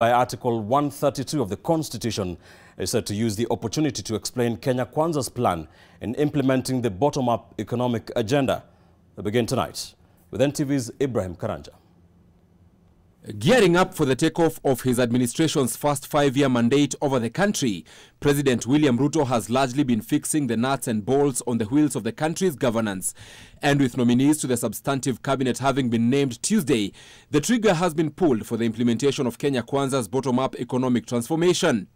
By Article 132 of the Constitution, is said to use the opportunity to explain Kenya Kwanza's plan in implementing the bottom-up economic agenda. We begin tonight with NTV's Ibrahim Karanja. Gearing up for the takeoff of his administration's first 5-year mandate over the country, President William Ruto has largely been fixing the nuts and bolts on the wheels of the country's governance. And with nominees to the substantive cabinet having been named Tuesday, the trigger has been pulled for the implementation of Kenya Kwanza's bottom-up economic transformation.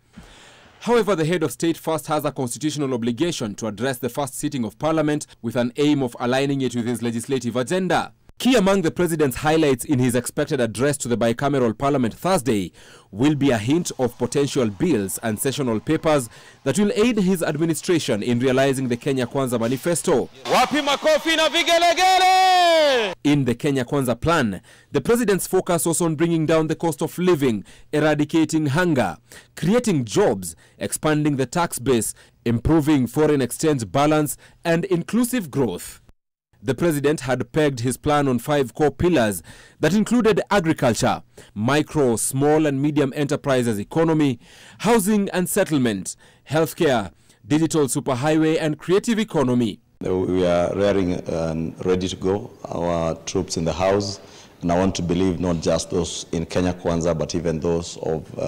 However, the head of state first has a constitutional obligation to address the first sitting of parliament with an aim of aligning it with his legislative agenda. Key among the president's highlights in his expected address to the bicameral parliament Thursday will be a hint of potential bills and sessional papers that will aid his administration in realizing the Kenya Kwanza manifesto. Wapi makofi na vigelegele! In the Kenya Kwanza plan, the president's focus was on bringing down the cost of living, eradicating hunger, creating jobs, expanding the tax base, improving foreign exchange balance, and inclusive growth. The president had pegged his plan on 5 core pillars that included agriculture, micro, small and medium enterprises economy, housing and settlement, healthcare, digital superhighway and creative economy. We are raring and ready to go, our troops in the house, and I want to believe not just those in Kenya Kwanza, but even those of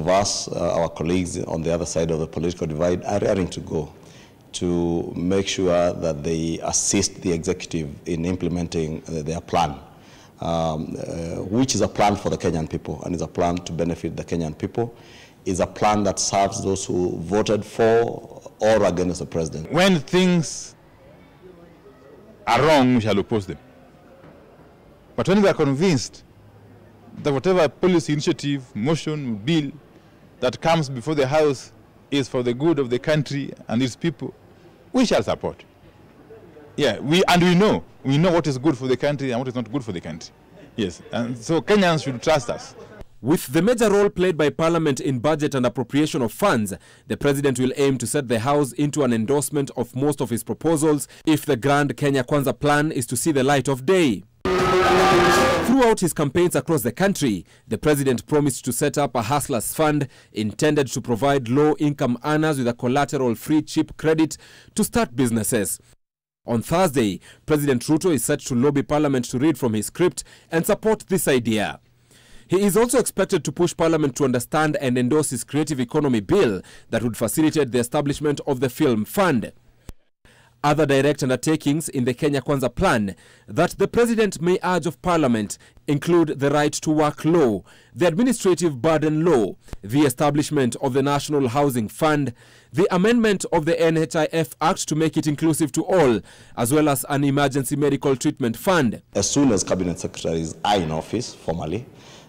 us, our colleagues on the other side of the political divide, are raring to go to make sure that they assist the executive in implementing their plan, which is a plan for the Kenyan people and is a plan to benefit the Kenyan people, is a plan that serves those who voted for or against the president. When things are wrong, we shall oppose them. But when we are convinced that whatever policy initiative, motion, bill that comes before the House is for the good of the country and its people, we shall support. Yeah, we know what is good for the country and what is not good for the country. Yes, and so Kenyans should trust us. With the major role played by Parliament in budget and appropriation of funds, the president will aim to set the House into an endorsement of most of his proposals if the grand Kenya Kwanza plan is to see the light of day. Throughout his campaigns across the country, the president promised to set up a hustlers fund intended to provide low-income earners with a collateral-free cheap credit to start businesses. On Thursday, President Ruto is set to lobby Parliament to read from his script and support this idea. He is also expected to push Parliament to understand and endorse his creative economy bill that would facilitate the establishment of the film fund. Other direct undertakings in the Kenya Kwanza plan that the president may urge of Parliament include the right to work law, the administrative burden law, the establishment of the National Housing Fund, the amendment of the NHIF Act to make it inclusive to all, as well as an emergency medical treatment fund. As soon as cabinet secretaries are in office formally,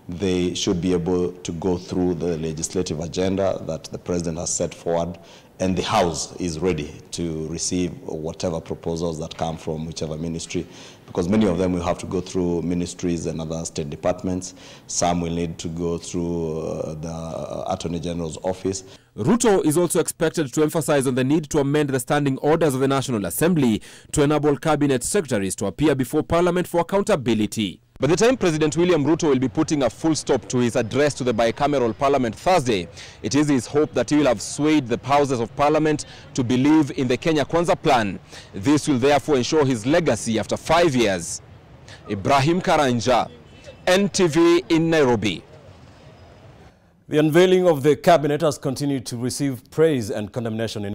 they should be able to go through the legislative agenda that the president has set forward, and the House is ready to receive whatever proposals that come from whichever ministry, because many of them will have to go through ministries and other state departments. Some will need to go through the Attorney General's office. Ruto is also expected to emphasize on the need to amend the standing orders of the National Assembly to enable cabinet secretaries to appear before Parliament for accountability. By the time President William Ruto will be putting a full stop to his address to the bicameral parliament Thursday, it is his hope that he will have swayed the houses of parliament to believe in the Kenya Kwanza plan. This will therefore ensure his legacy after 5 years. Ibrahim Karanja, NTV in Nairobi. The unveiling of the cabinet has continued to receive praise and condemnation in